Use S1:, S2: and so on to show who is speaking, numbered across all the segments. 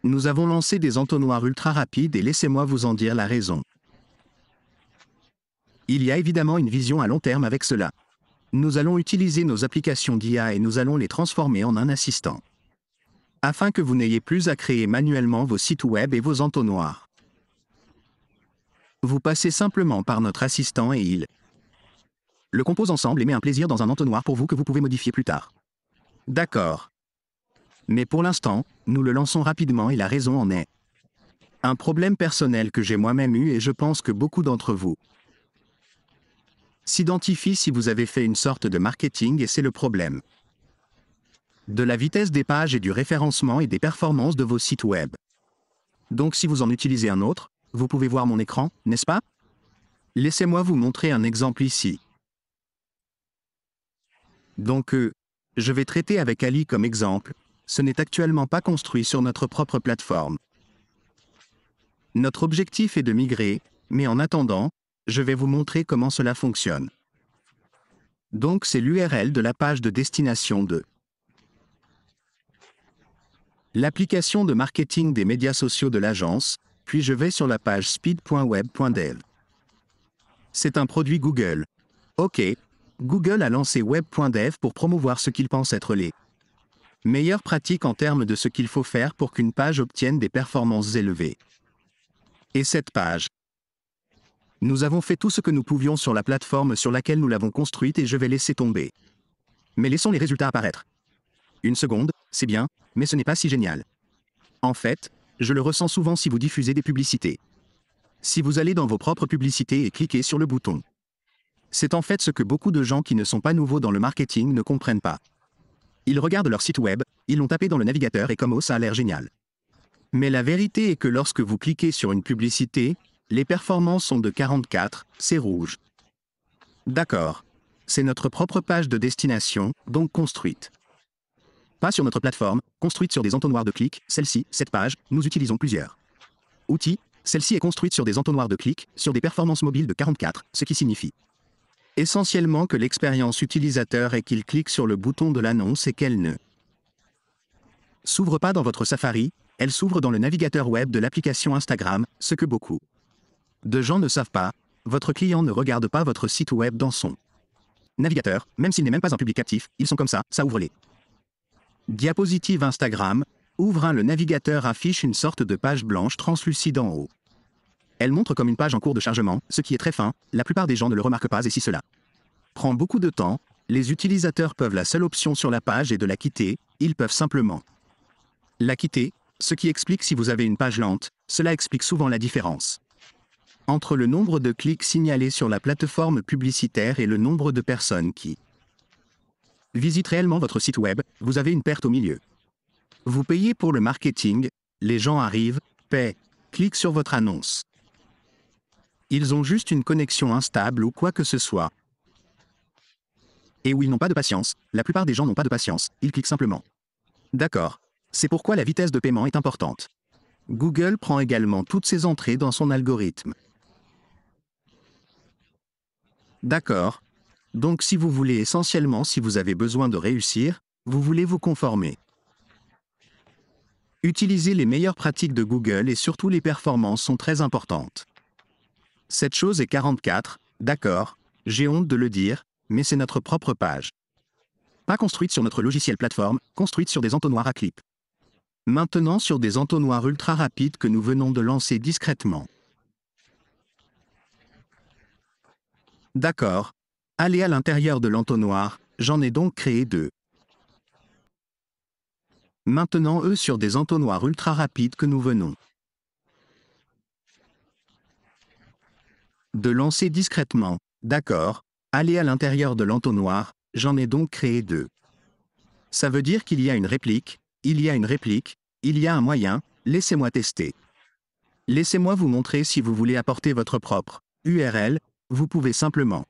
S1: Nous avons lancé des entonnoirs ultra rapides et laissez-moi vous en dire la raison. Il y a évidemment une vision à long terme avec cela. Nous allons utiliser nos applications d'IA et nous allons les transformer en un assistant. Afin que vous n'ayez plus à créer manuellement vos sites web et vos entonnoirs. Vous passez simplement par notre assistant et il le compose ensemble et met un plaisir dans un entonnoir pour vous que vous pouvez modifier plus tard. D'accord. Mais pour l'instant, nous le lançons rapidement et la raison en est un problème personnel que j'ai moi-même eu et je pense que beaucoup d'entre vous s'identifient si vous avez fait une sorte de marketing et c'est le problème. De la vitesse des pages et du référencement et des performances de vos sites web. Donc si vous en utilisez un autre, vous pouvez voir mon écran, n'est-ce pas? Laissez-moi vous montrer un exemple ici. Donc je vais traiter avec Ali comme exemple, ce n'est actuellement pas construit sur notre propre plateforme. Notre objectif est de migrer, mais en attendant, je vais vous montrer comment cela fonctionne. Donc c'est l'URL de la page de destination de l'application de marketing des médias sociaux de l'agence, puis je vais sur la page speed.web.dev. C'est un produit Google. Ok, Google a lancé web.dev pour promouvoir ce qu'il pense être les meilleures pratiques en termes de ce qu'il faut faire pour qu'une page obtienne des performances élevées. Et cette page, nous avons fait tout ce que nous pouvions sur la plateforme sur laquelle nous l'avons construite et je vais laisser tomber. Mais laissons les résultats apparaître. Une seconde, c'est bien, mais ce n'est pas si génial. En fait, je le ressens souvent si vous diffusez des publicités. Si vous allez dans vos propres publicités et cliquez sur le bouton. C'est en fait ce que beaucoup de gens qui ne sont pas nouveaux dans le marketing ne comprennent pas. Ils regardent leur site web, ils l'ont tapé dans le navigateur et comme oh ça a l'air génial. Mais la vérité est que lorsque vous cliquez sur une publicité, les performances sont de 44, c'est rouge. D'accord. C'est notre propre page de destination, donc construite. Pas sur notre plateforme, construite sur des entonnoirs de clics, celle-ci, cette page, nous utilisons plusieurs outils, celle-ci est construite sur des entonnoirs de clics, sur des performances mobiles de 44, ce qui signifie essentiellement que l'expérience utilisateur est qu'il clique sur le bouton de l'annonce et qu'elle ne s'ouvre pas dans votre Safari, elle s'ouvre dans le navigateur web de l'application Instagram, ce que beaucoup de gens ne savent pas, votre client ne regarde pas votre site web dans son navigateur, même s'il n'est même pas un public actif, ils sont comme ça ouvre les diapositives Instagram, ouvre le navigateur affiche une sorte de page blanche translucide en haut. Elle montre comme une page en cours de chargement, ce qui est très fin, la plupart des gens ne le remarquent pas et si cela prend beaucoup de temps, les utilisateurs peuvent la seule option sur la page est de la quitter, ils peuvent simplement la quitter, ce qui explique si vous avez une page lente, cela explique souvent la différence entre le nombre de clics signalés sur la plateforme publicitaire et le nombre de personnes qui visitent réellement votre site web, vous avez une perte au milieu. Vous payez pour le marketing, les gens arrivent, paient, cliquent sur votre annonce. Ils ont juste une connexion instable ou quoi que ce soit. Et où ils n'ont pas de patience, la plupart des gens n'ont pas de patience, ils cliquent simplement. D'accord. C'est pourquoi la vitesse de paiement est importante. Google prend également toutes ces entrées dans son algorithme. D'accord. Donc si vous voulez essentiellement si vous avez besoin de réussir, vous voulez vous conformer. Utilisez les meilleures pratiques de Google et surtout les performances sont très importantes. Cette chose est 44, d'accord, j'ai honte de le dire, mais c'est notre propre page. Pas construite sur notre logiciel plateforme, construite sur des entonnoirs à clips. Maintenant sur des entonnoirs ultra rapides que nous venons de lancer discrètement. D'accord. Allez à l'intérieur de l'entonnoir, j'en ai donc créé deux. Maintenant eux sur des entonnoirs ultra rapides que nous venons de lancer discrètement. D'accord. Allez à l'intérieur de l'entonnoir, j'en ai donc créé deux. Ça veut dire qu'il y a une réplique, il y a une réplique, il y a un moyen, laissez-moi tester. Laissez-moi vous montrer si vous voulez apporter votre propre URL, vous pouvez simplement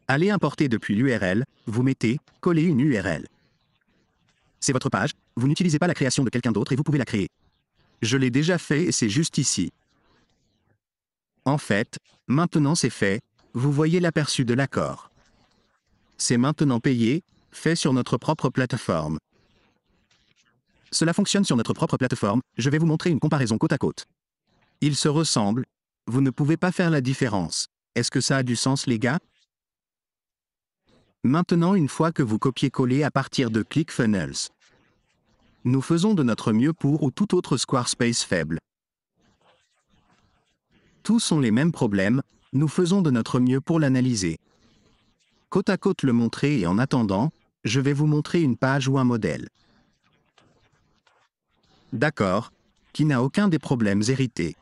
S1: aller importer depuis l'URL, vous mettez, coller une URL. C'est votre page, vous n'utilisez pas la création de quelqu'un d'autre et vous pouvez la créer. Je l'ai déjà fait et c'est juste ici. En fait, maintenant c'est fait, vous voyez l'aperçu de l'accord. C'est maintenant payé, fait sur notre propre plateforme. Cela fonctionne sur notre propre plateforme, je vais vous montrer une comparaison côte à côte. Ils se ressemblent, vous ne pouvez pas faire la différence. Est-ce que ça a du sens les gars? Maintenant une fois que vous copiez-collez à partir de ClickFunnels, nous faisons de notre mieux pour ou tout autre Squarespace faible. Tous ont les mêmes problèmes, nous faisons de notre mieux pour l'analyser. Côte à côte le montrer et en attendant, je vais vous montrer une page ou un modèle. D'accord, qui n'a aucun des problèmes hérités.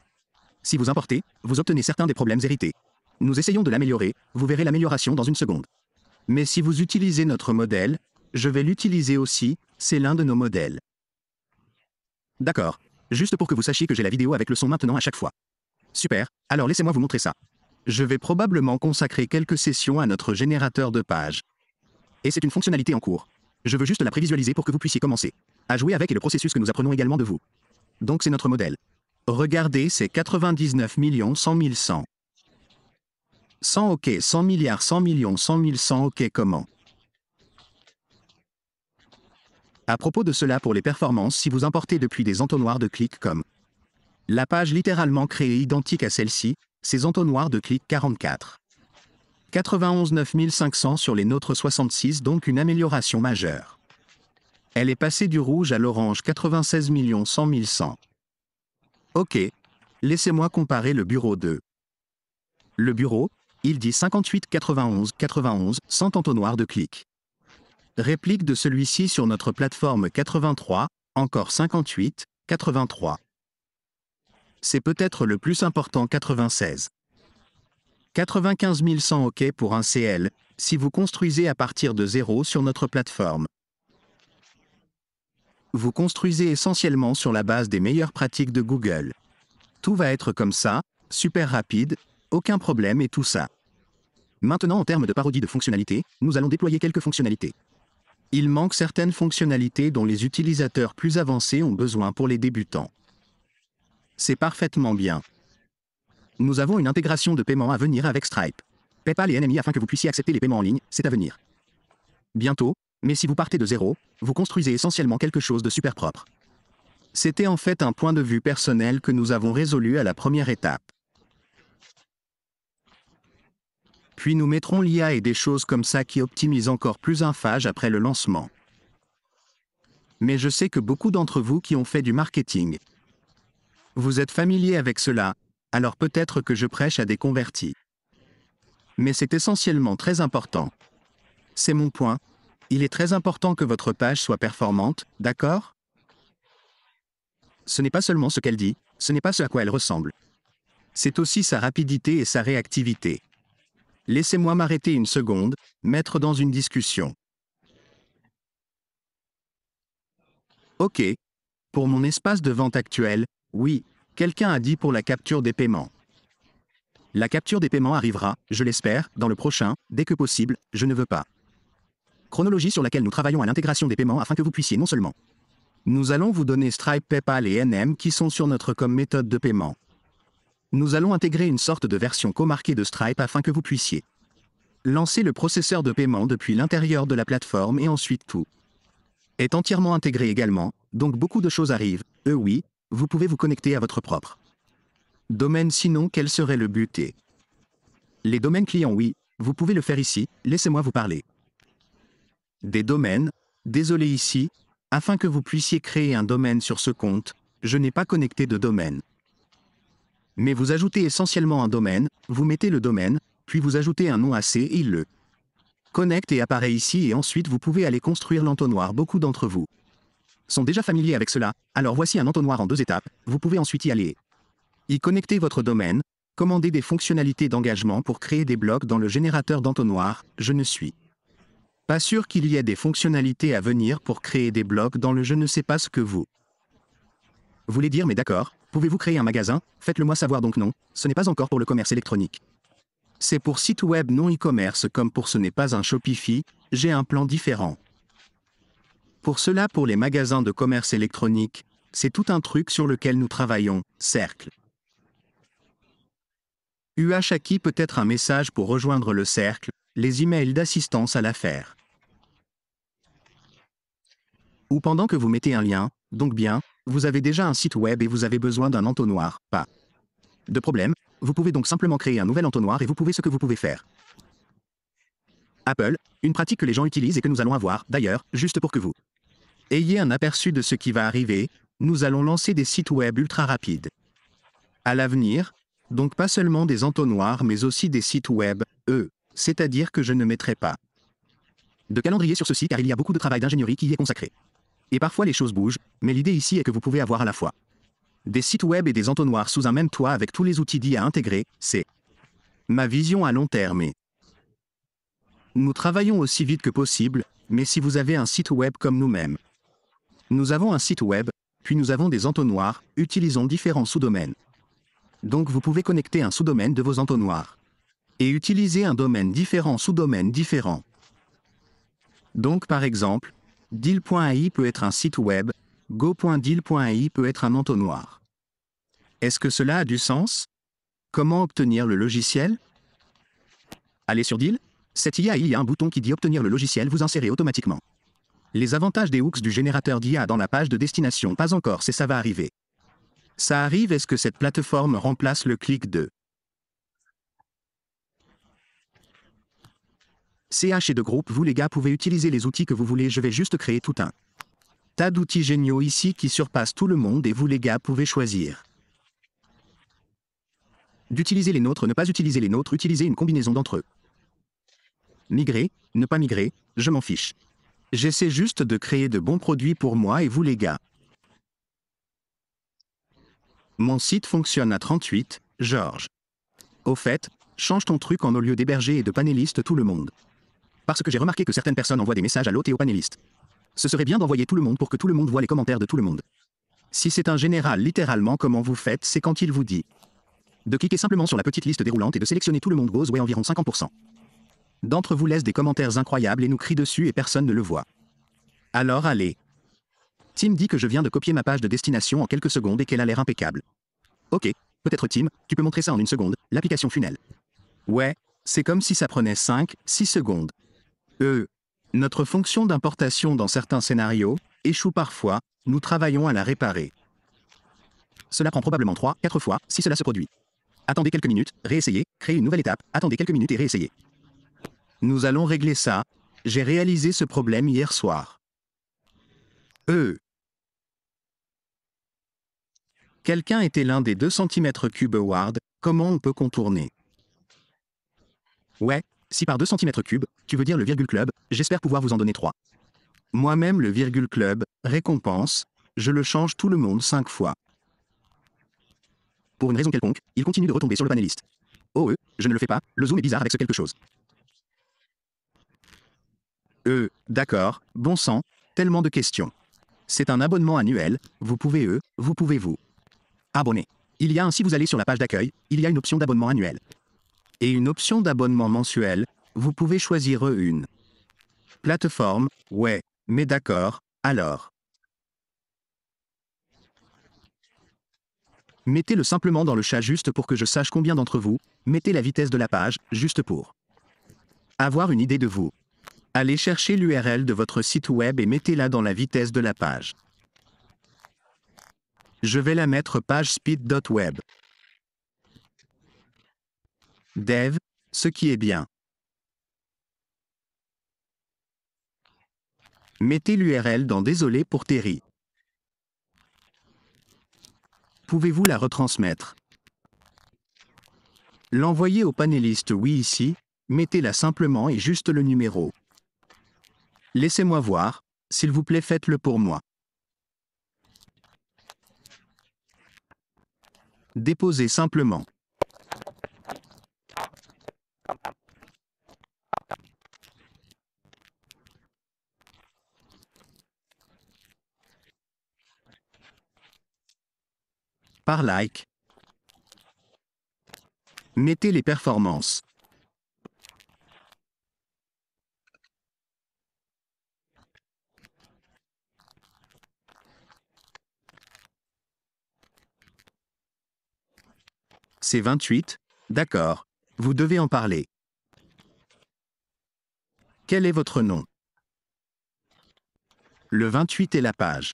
S1: Si vous importez, vous obtenez certains des problèmes hérités. Nous essayons de l'améliorer, vous verrez l'amélioration dans une seconde. Mais si vous utilisez notre modèle, je vais l'utiliser aussi, c'est l'un de nos modèles. D'accord, juste pour que vous sachiez que j'ai la vidéo avec le son maintenant à chaque fois. Super, alors laissez-moi vous montrer ça. Je vais probablement consacrer quelques sessions à notre générateur de pages. Et c'est une fonctionnalité en cours. Je veux juste la prévisualiser pour que vous puissiez commencer à jouer avec et le processus que nous apprenons également de vous. Donc c'est notre modèle. Regardez, c'est 99 100 100. 100 OK, 100 milliards, 100 millions, 100 000, 100 OK comment? À propos de cela pour les performances, si vous importez depuis des entonnoirs de clics comme la page littéralement créée identique à celle-ci, ces entonnoirs de clics 44. 91 9500 sur les nôtres 66, donc une amélioration majeure. Elle est passée du rouge à l'orange 96 100 100. OK. Laissez-moi comparer le bureau 2. Le bureau, il dit 58 91 91 100 entonnoirs de clics. Réplique de celui-ci sur notre plateforme 83, encore 58, 83. C'est peut-être le plus important 96. 95 100 OK pour un CL, si vous construisez à partir de zéro sur notre plateforme. Vous construisez essentiellement sur la base des meilleures pratiques de Google. Tout va être comme ça, super rapide, aucun problème et tout ça. Maintenant en termes de parodie de fonctionnalités, nous allons déployer quelques fonctionnalités. Il manque certaines fonctionnalités dont les utilisateurs plus avancés ont besoin pour les débutants. C'est parfaitement bien. Nous avons une intégration de paiement à venir avec Stripe, PayPal et NMI afin que vous puissiez accepter les paiements en ligne, c'est à venir. Bientôt, mais si vous partez de zéro, vous construisez essentiellement quelque chose de super propre. C'était en fait un point de vue personnel que nous avons résolu à la première étape. Puis nous mettrons l'IA et des choses comme ça qui optimisent encore plus un phage après le lancement. Mais je sais que beaucoup d'entre vous qui ont fait du marketing, vous êtes familiers avec cela, alors peut-être que je prêche à des convertis. Mais c'est essentiellement très important. C'est mon point. Il est très important que votre page soit performante, d'accord? Ce n'est pas seulement ce qu'elle dit, ce n'est pas ce à quoi elle ressemble. C'est aussi sa rapidité et sa réactivité. Laissez-moi m'arrêter une seconde, mettre dans une discussion. OK. Pour mon espace de vente actuel, oui, quelqu'un a dit pour la capture des paiements. La capture des paiements arrivera, je l'espère, dans le prochain, dès que possible, je ne veux pas. Chronologie sur laquelle nous travaillons à l'intégration des paiements afin que vous puissiez non seulement. Nous allons vous donner Stripe, PayPal et NM qui sont sur notre comme méthode de paiement. Nous allons intégrer une sorte de version comarquée de Stripe afin que vous puissiez lancer le processeur de paiement depuis l'intérieur de la plateforme et ensuite tout est entièrement intégré également, donc beaucoup de choses arrivent, oui, vous pouvez vous connecter à votre propre domaine sinon quel serait le but et les domaines clients oui, vous pouvez le faire ici, laissez-moi vous parler. Des domaines, désolé ici, afin que vous puissiez créer un domaine sur ce compte, je n'ai pas connecté de domaine. Mais vous ajoutez essentiellement un domaine, vous mettez le domaine, puis vous ajoutez un nom AC et il le connecte et apparaît ici et ensuite vous pouvez aller construire l'entonnoir. Beaucoup d'entre vous sont déjà familiers avec cela, alors voici un entonnoir en 2 étapes, vous pouvez ensuite y aller. Y connecter votre domaine, commander des fonctionnalités d'engagement pour créer des blocs dans le générateur d'entonnoir, je ne suis pas sûr qu'il y ait des fonctionnalités à venir pour créer des blocs dans le je ne sais pas ce que vous voulez dire mais d'accord, pouvez-vous créer un magasin? Faites-le moi savoir donc non, ce n'est pas encore pour le commerce électronique. C'est pour site web non e-commerce comme pour ce n'est pas un Shopify, j'ai un plan différent. Pour cela pour les magasins de commerce électronique, c'est tout un truc sur lequel nous travaillons, cercle. Qui peut être un message pour rejoindre le cercle, les emails d'assistance à l'affaire. Ou pendant que vous mettez un lien, Donc bien, vous avez déjà un site web et vous avez besoin d'un entonnoir, pas de problème, vous pouvez donc simplement créer un nouvel entonnoir et vous pouvez ce que vous pouvez faire. Apple, une pratique que les gens utilisent et que nous allons avoir, d'ailleurs, juste pour que vous ayez un aperçu de ce qui va arriver, nous allons lancer des sites web ultra rapides. À l'avenir, donc pas seulement des entonnoirs mais aussi des sites web, c'est-à-dire que je ne mettrai pas de calendrier sur ceci car il y a beaucoup de travail d'ingénierie qui y est consacré. Et parfois les choses bougent, mais l'idée ici est que vous pouvez avoir à la fois des sites web et des entonnoirs sous un même toit avec tous les outils dits à intégrer, c'est ma vision à long terme. Et nous travaillons aussi vite que possible, mais si vous avez un site web comme nous-mêmes, nous avons un site web, puis nous avons des entonnoirs, utilisons différents sous-domaines. Donc vous pouvez connecter un sous-domaine de vos entonnoirs et utiliser un domaine différent sous-domaine différent. Donc par exemple, deal.ai peut être un site web, go.deal.ai peut être un entonnoir. Est-ce que cela a du sens? Comment obtenir le logiciel? Allez sur Deal. Cette IA, il y a un bouton qui dit obtenir le logiciel, vous insérez automatiquement. Les avantages des hooks du générateur d'IA dans la page de destination, pas encore, c'est ça va arriver. Ça arrive, est-ce que cette plateforme remplace le clic de CH et de groupe, vous les gars pouvez utiliser les outils que vous voulez, je vais juste créer tout un tas d'outils géniaux ici qui surpassent tout le monde et vous les gars pouvez choisir d'utiliser les nôtres, ne pas utiliser les nôtres, utiliser une combinaison d'entre eux. Migrer, ne pas migrer, je m'en fiche. J'essaie juste de créer de bons produits pour moi et vous les gars. Mon site fonctionne à 38, Georges. Au fait, change ton truc en au lieu d'héberger et de panélistes tout le monde. Parce que j'ai remarqué que certaines personnes envoient des messages à l'hôte et aux panélistes. Ce serait bien d'envoyer tout le monde pour que tout le monde voit les commentaires de tout le monde. Si c'est un général, littéralement, comment vous faites, c'est quand il vous dit de cliquer simplement sur la petite liste déroulante et de sélectionner tout le monde goes, ouais, environ 50%. D'entre vous laissent des commentaires incroyables et nous crient dessus et personne ne le voit. Alors allez. Tim dit que je viens de copier ma page de destination en quelques secondes et qu'elle a l'air impeccable. Ok, peut-être Tim, tu peux montrer ça en une seconde, l'application funnel. Ouais, c'est comme si ça prenait 5, 6 secondes. Notre fonction d'importation dans certains scénarios échoue parfois, nous travaillons à la réparer. Cela prend probablement 3, 4 fois, si cela se produit. Attendez quelques minutes, réessayez, créez une nouvelle étape, attendez quelques minutes et réessayez. Nous allons régler ça, j'ai réalisé ce problème hier soir. Quelqu'un était l'un des 2 cm3 Award, comment on peut contourner? Ouais, si par 2 cm3, tu veux dire le virgule club, j'espère pouvoir vous en donner 3. Moi-même le virgule club, récompense, je le change tout le monde 5 fois. Pour une raison quelconque, il continue de retomber sur le panéliste. Oh je ne le fais pas, le zoom est bizarre avec ce quelque chose. D'accord, bon sang, tellement de questions. C'est un abonnement annuel, vous pouvez vous abonner. Il y a ainsi vous allez sur la page d'accueil, il y a une option d'abonnement annuel. Et une option d'abonnement mensuel, vous pouvez choisir une plateforme, ouais, mais d'accord, alors. Mettez-le simplement dans le chat juste pour que je sache combien d'entre vous, mettez la vitesse de la page, juste pour avoir une idée de vous. Allez chercher l'URL de votre site web et mettez-la dans la vitesse de la page. Je vais la mettre page speed.web. Dev, ce qui est bien. Mettez l'URL dans Désolé pour Terry. Pouvez-vous la retransmettre? L'envoyer au panéliste oui ici, mettez-la simplement et juste le numéro. Laissez-moi voir, s'il vous plaît faites-le pour moi. Déposez simplement. Par like. Mettez les performances. C'est 28, d'accord, vous devez en parler. Quel est votre nom? Le 28 est la page.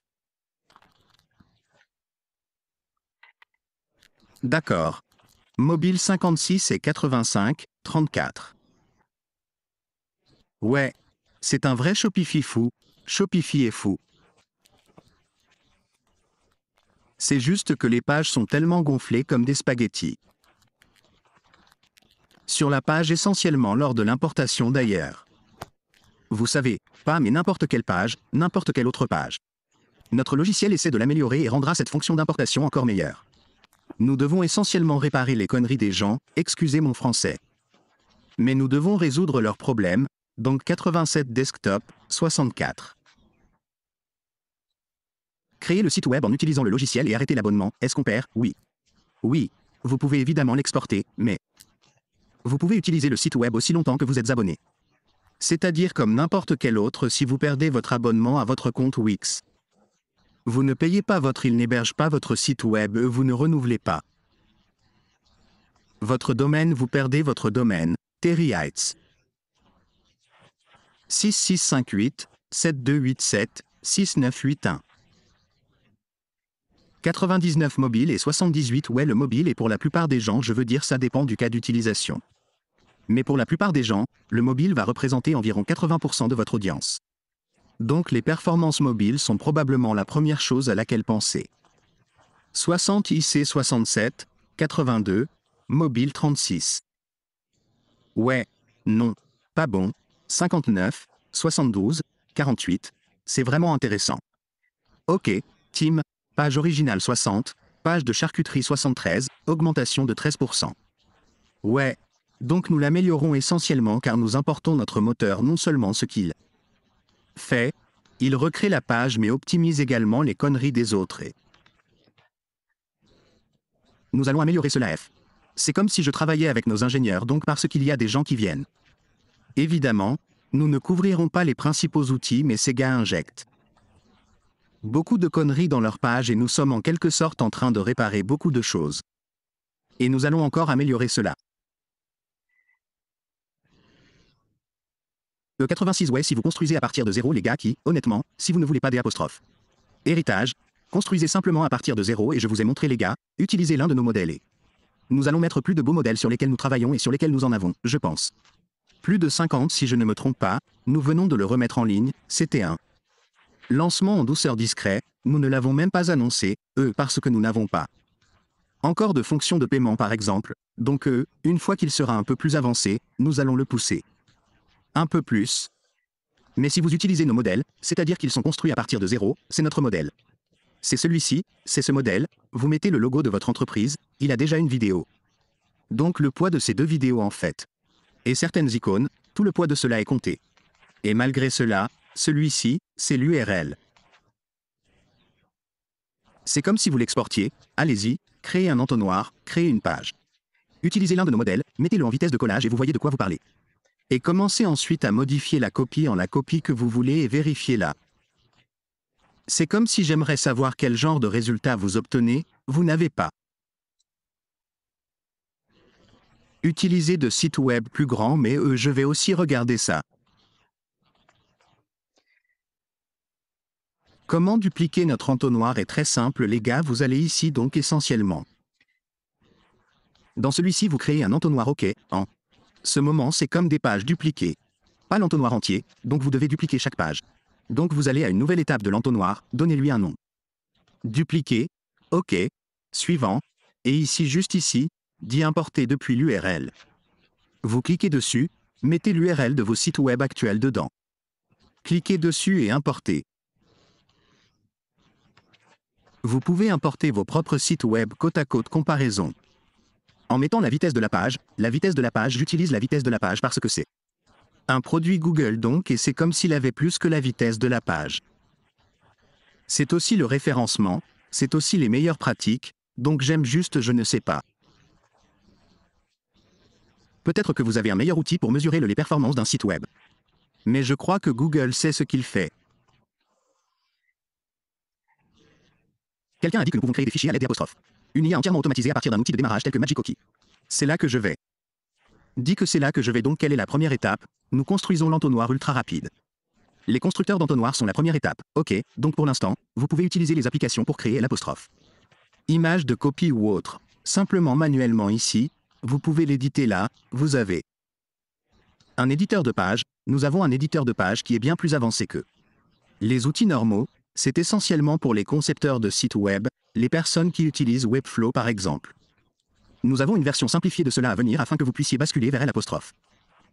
S1: D'accord. Mobile 56 et 85, 34. Ouais. C'est un vrai Shopify fou. Shopify est fou. C'est juste que les pages sont tellement gonflées comme des spaghettis. Sur la page essentiellement lors de l'importation d'ailleurs. Vous savez, pas mais n'importe quelle page, n'importe quelle autre page. Notre logiciel essaie de l'améliorer et rendra cette fonction d'importation encore meilleure. Nous devons essentiellement réparer les conneries des gens, excusez mon français. Mais nous devons résoudre leurs problèmes, donc 87 desktop, 64. Créer le site web en utilisant le logiciel et arrêter l'abonnement, est-ce qu'on perd? Oui. Oui. Vous pouvez évidemment l'exporter, mais vous pouvez utiliser le site web aussi longtemps que vous êtes abonné. C'est-à-dire comme n'importe quel autre si vous perdez votre abonnement à votre compte Wix. Vous ne payez pas il n'héberge pas votre site web, vous ne renouvelez pas. Votre domaine, vous perdez votre domaine, Terry Heights. 6658 7287 6981. 99 mobile et 78 ouais le mobile et pour la plupart des gens je veux dire ça dépend du cas d'utilisation. Mais pour la plupart des gens, le mobile va représenter environ 80% de votre audience. Donc les performances mobiles sont probablement la première chose à laquelle penser. 60 IC 67, 82, mobile 36. Ouais, non, pas bon, 59, 72, 48, c'est vraiment intéressant. Ok, Tim, page originale 60, page de charcuterie 73, augmentation de 13%. Ouais, donc nous l'améliorons essentiellement car nous importons notre moteur non seulement ce qu'il fait, il recrée la page mais optimise également les conneries des autres et nous allons améliorer cela F. C'est comme si je travaillais avec nos ingénieurs donc parce qu'il y a des gens qui viennent. Évidemment, nous ne couvrirons pas les principaux outils mais ces gars injectent beaucoup de conneries dans leur page et nous sommes en quelque sorte en train de réparer beaucoup de choses. Et nous allons encore améliorer cela. Le 86 ouais si vous construisez à partir de zéro les gars qui, honnêtement, si vous ne voulez pas des apostrophes. Héritage, construisez simplement à partir de zéro et je vous ai montré les gars, utilisez l'un de nos modèles et nous allons mettre plus de beaux modèles sur lesquels nous travaillons et sur lesquels nous en avons, je pense. Plus de 50 si je ne me trompe pas, nous venons de le remettre en ligne, c'était un lancement en douceur discret, nous ne l'avons même pas annoncé, parce que nous n'avons pas encore de fonction de paiement par exemple, donc une fois qu'il sera un peu plus avancé, nous allons le pousser. Un peu plus. Mais si vous utilisez nos modèles, c'est-à-dire qu'ils sont construits à partir de zéro, c'est notre modèle. C'est celui-ci, c'est ce modèle, vous mettez le logo de votre entreprise, il a déjà une vidéo. Donc le poids de ces deux vidéos en fait. Et certaines icônes, tout le poids de cela est compté. Et malgré cela, celui-ci, c'est l'URL. C'est comme si vous l'exportiez, allez-y, créez un entonnoir, créez une page. Utilisez l'un de nos modèles, mettez-le en vitesse de collage et vous voyez de quoi vous parlez. Et commencez ensuite à modifier la copie en la copie que vous voulez et vérifiez-la. C'est comme si j'aimerais savoir quel genre de résultat vous obtenez, vous n'avez pas. Utilisez de sites web plus grands mais je vais aussi regarder ça. Comment dupliquer notre entonnoir est très simple les gars, vous allez ici donc essentiellement. Dans celui-ci vous créez un entonnoir OK, en ce moment c'est comme des pages dupliquées. Pas l'entonnoir entier, donc vous devez dupliquer chaque page. Donc vous allez à une nouvelle étape de l'entonnoir, donnez-lui un nom. Dupliquer, OK, suivant, et ici juste ici, dit importer depuis l'URL. Vous cliquez dessus, mettez l'URL de vos sites web actuels dedans. Cliquez dessus et importez. Vous pouvez importer vos propres sites web côte à côte comparaison. En mettant la vitesse de la page, j'utilise la vitesse de la page parce que c'est un produit Google donc et c'est comme s'il avait plus que la vitesse de la page. C'est aussi le référencement, c'est aussi les meilleures pratiques, donc j'aime juste je ne sais pas. Peut-être que vous avez un meilleur outil pour mesurer les performances d'un site web. Mais je crois que Google sait ce qu'il fait. Quelqu'un a dit que nous pouvons créer des fichiers à l'aide d'apostrophes. Une IA entièrement automatisée à partir d'un outil de démarrage tel que Magic C'est là que je vais. Dit que c'est là que je vais donc quelle est la première étape? Nous construisons l'entonnoir ultra rapide. Les constructeurs d'entonnoirs sont la première étape. Ok, donc pour l'instant, vous pouvez utiliser les applications pour créer l'apostrophe. Image de copie ou autre. simplement manuellement ici, vous pouvez l'éditer là, vous avez un éditeur de page, nous avons un éditeur de page qui est bien plus avancé que les outils normaux, c'est essentiellement pour les concepteurs de sites web, les personnes qui utilisent Webflow par exemple. Nous avons une version simplifiée de cela à venir afin que vous puissiez basculer vers l'apostrophe.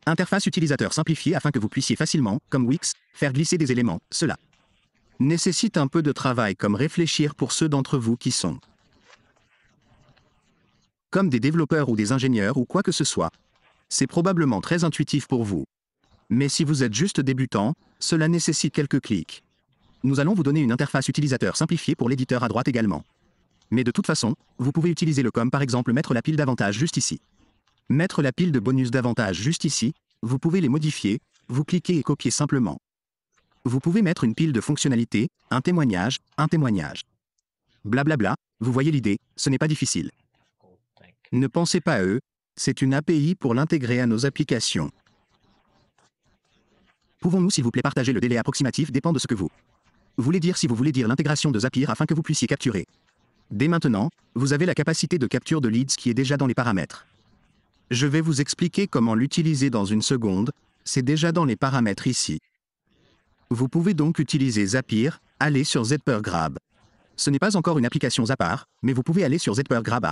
S1: Interface utilisateur simplifiée afin que vous puissiez facilement, comme Wix, faire glisser des éléments, cela nécessite un peu de travail comme réfléchir pour ceux d'entre vous qui sont comme des développeurs ou des ingénieurs ou quoi que ce soit. C'est probablement très intuitif pour vous. Mais si vous êtes juste débutant, cela nécessite quelques clics. Nous allons vous donner une interface utilisateur simplifiée pour l'éditeur à droite également. Mais de toute façon, vous pouvez utiliser le comme par exemple mettre la pile d'avantages juste ici. Mettre la pile de bonus d'avantages juste ici, vous pouvez les modifier, vous cliquez et copier simplement. Vous pouvez mettre une pile de fonctionnalités, un témoignage. Blablabla, vous voyez l'idée, ce n'est pas difficile. Ne pensez pas à eux, c'est une API pour l'intégrer à nos applications. Pouvons-nous s'il vous plaît partager le délai approximatif dépend de ce que vous voulez dire si vous voulez dire l'intégration de Zapier afin que vous puissiez capturer. Dès maintenant, vous avez la capacité de capture de leads qui est déjà dans les paramètres. Je vais vous expliquer comment l'utiliser dans une seconde, c'est déjà dans les paramètres ici. Vous pouvez donc utiliser Zapier, aller sur ZPerGrab. Ce n'est pas encore une application Zapier, mais vous pouvez aller sur ZPerGrab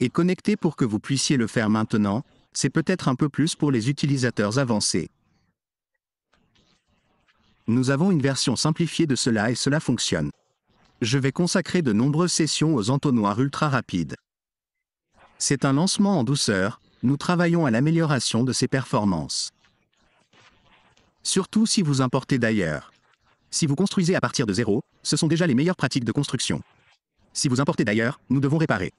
S1: et connecter pour que vous puissiez le faire maintenant, c'est peut-être un peu plus pour les utilisateurs avancés. Nous avons une version simplifiée de cela et cela fonctionne. Je vais consacrer de nombreuses sessions aux entonnoirs ultra rapides. C'est un lancement en douceur, nous travaillons à l'amélioration de ses performances. Surtout si vous importez d'ailleurs. Si vous construisez à partir de zéro, ce sont déjà les meilleures pratiques de construction. Si vous importez d'ailleurs, nous devons réparer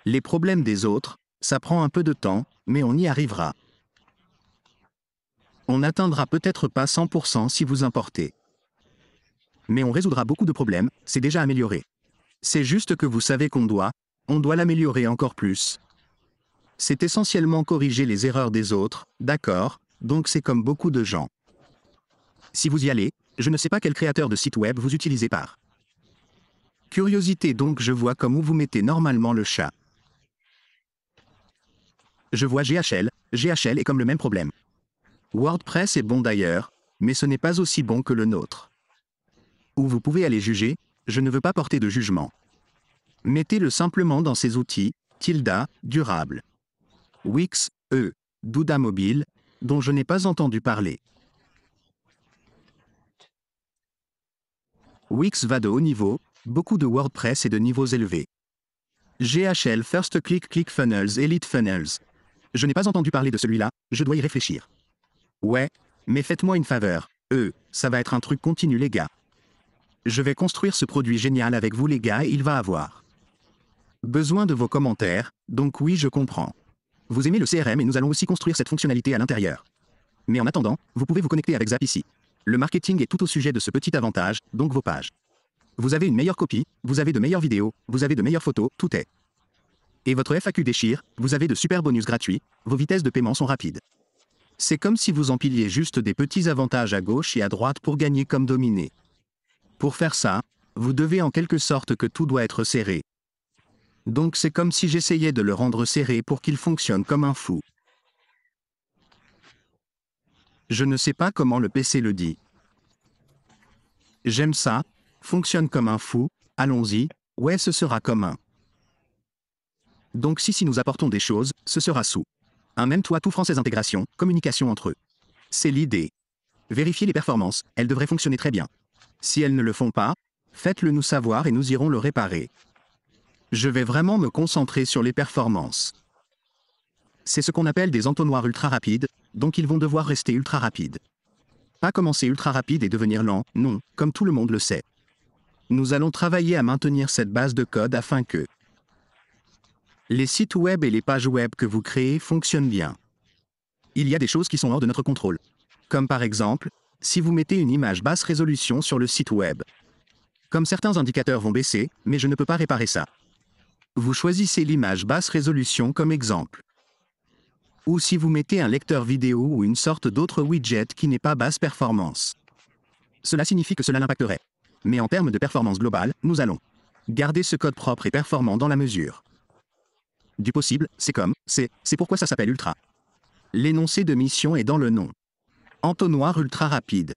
S1: les problèmes des autres, ça prend un peu de temps, mais on y arrivera. On n'atteindra peut-être pas 100% si vous importez. Mais on résoudra beaucoup de problèmes, c'est déjà amélioré. C'est juste que vous savez on doit l'améliorer encore plus. C'est essentiellement corriger les erreurs des autres, d'accord, donc c'est comme beaucoup de gens. Si vous y allez, je ne sais pas quel créateur de site web vous utilisez par curiosité donc je vois comme où vous mettez normalement le chat. Je vois GHL est comme le même problème. WordPress est bon d'ailleurs, mais ce n'est pas aussi bon que le nôtre. Où vous pouvez aller juger, je ne veux pas porter de jugement. Mettez-le simplement dans ces outils, durable. Wix, Douda mobile, dont je n'ai pas entendu parler. Wix va de haut niveau, beaucoup de WordPress et de niveaux élevés. GHL First Click Funnels Elite Funnels. Je n'ai pas entendu parler de celui-là, je dois y réfléchir. Ouais, mais faites-moi une faveur, ça va être un truc continu les gars. Je vais construire ce produit génial avec vous les gars et il va avoir besoin de vos commentaires, donc oui je comprends. Vous aimez le CRM et nous allons aussi construire cette fonctionnalité à l'intérieur. Mais en attendant, vous pouvez vous connecter avec Zap ici. Le marketing est tout au sujet de ce petit avantage, donc vos pages. Vous avez une meilleure copie, vous avez de meilleures vidéos, vous avez de meilleures photos, tout est. Et votre FAQ déchire, vous avez de super bonus gratuits, vos vitesses de paiement sont rapides. C'est comme si vous empiliez juste des petits avantages à gauche et à droite pour gagner comme dominer. Pour faire ça, vous devez en quelque sorte que tout doit être serré. Donc c'est comme si j'essayais de le rendre serré pour qu'il fonctionne comme un fou. Je ne sais pas comment le PC le dit. J'aime ça, fonctionne comme un fou, allons-y, ouais ce sera comme un. Donc si nous apportons des choses, ce sera sous. Un même toit tout français intégration, communication entre eux. C'est l'idée. Vérifiez les performances, elles devraient fonctionner très bien. Si elles ne le font pas, faites-le nous savoir et nous irons le réparer. Je vais vraiment me concentrer sur les performances. C'est ce qu'on appelle des entonnoirs ultra rapides, donc ils vont devoir rester ultra rapides. Pas commencer ultra rapide et devenir lent, non, comme tout le monde le sait. Nous allons travailler à maintenir cette base de code afin que les sites web et les pages web que vous créez fonctionnent bien. Il y a des choses qui sont hors de notre contrôle. Comme par exemple, si vous mettez une image basse résolution sur le site web. Comme certains indicateurs vont baisser, mais je ne peux pas réparer ça. Vous choisissez l'image basse résolution comme exemple. Ou si vous mettez un lecteur vidéo ou une sorte d'autre widget qui n'est pas basse performance. Cela signifie que cela l'impacterait. Mais en termes de performance globale, nous allons garder ce code propre et performant dans la mesure Du possible, c'est comme, c'est pourquoi ça s'appelle ultra. L'énoncé de mission est dans le nom. Entonnoir ultra rapide.